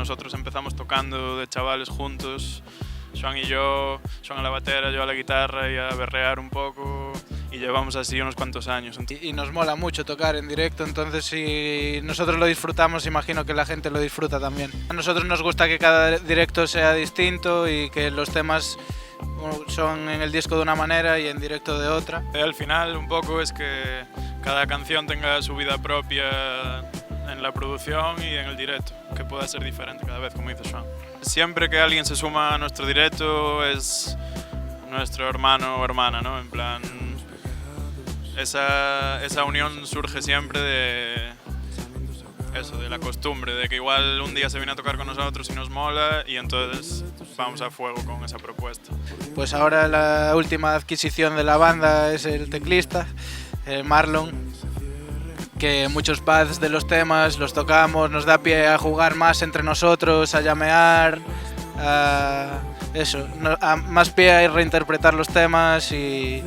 nosotros empezamos tocando de chavales juntos, Joan y yo, Joan a la batera, yo a la guitarra y a berrear un poco, y llevamos así unos cuantos años. Y nos mola mucho tocar en directo, entonces si nosotros lo disfrutamos, imagino que la gente lo disfruta también. A nosotros nos gusta que cada directo sea distinto y que los temas son en el disco de una manera y en directo de otra. Al final un poco es que cada canción tenga su vida propia en la producción y en el directo, que pueda ser diferente cada vez, como dice Joan. Siempre que alguien se suma a nuestro directo es nuestro hermano o hermana, ¿no? En plan, esa unión surge siempre de eso, de la costumbre, de que igual un día se viene a tocar con nosotros y nos mola y entonces vamos a fuego con esa propuesta. Pues ahora la última adquisición de la banda es el teclista, Marlon, que muchos pads de los temas los tocamos, nos da pie a jugar más entre nosotros, a llamear, a más pie a reinterpretar los temas y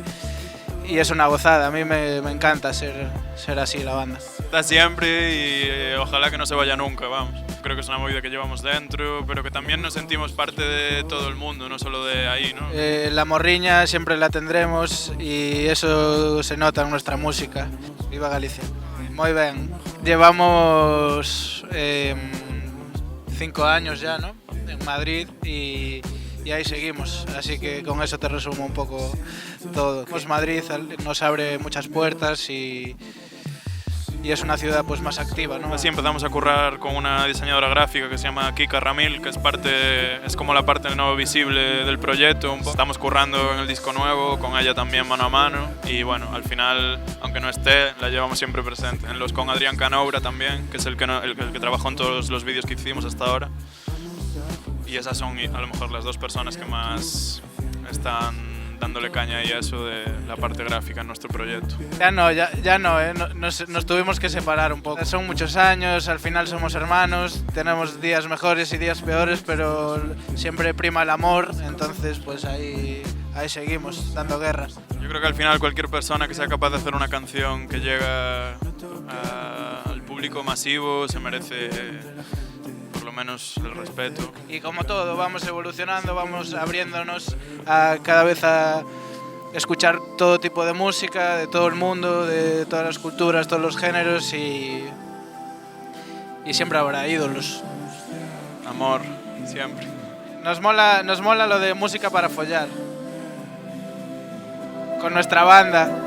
es una gozada. A mí me encanta ser así la banda. Está siempre y ojalá que no se vaya nunca, vamos. Creo que es una movida que llevamos dentro, pero que también nos sentimos parte de todo el mundo, no solo de ahí, ¿no? La morriña siempre la tendremos y eso se nota en nuestra música. Viva Galicia. Muy bien. Llevamos 5 años ya, ¿no? En Madrid y ahí seguimos, así que con eso te resumo un poco todo. Pues Madrid nos abre muchas puertas y es una ciudad pues más activa, ¿no? Así empezamos a currar con una diseñadora gráfica que se llama Kika Ramil, que es como la parte no visible del proyecto. Estamos currando en el disco nuevo, con ella también mano a mano, y bueno, al final, aunque no esté, la llevamos siempre presente. En los con Adrián Canoura también, que es el que trabajó en todos los vídeos que hicimos hasta ahora. Y esas son a lo mejor las dos personas que más están dándole caña y a eso de la parte gráfica en nuestro proyecto. Ya no, nos tuvimos que separar un poco. Son muchos años, al final somos hermanos, tenemos días mejores y días peores, pero siempre prima el amor, entonces pues ahí seguimos, dando guerras. Yo creo que al final cualquier persona que sea capaz de hacer una canción que llega al público masivo se merece menos el respeto. Y como todo, vamos evolucionando, vamos abriéndonos cada vez a escuchar todo tipo de música, de todo el mundo, de todas las culturas, todos los géneros y siempre habrá ídolos. Amor, siempre. Nos mola lo de música para follar. Con nuestra banda.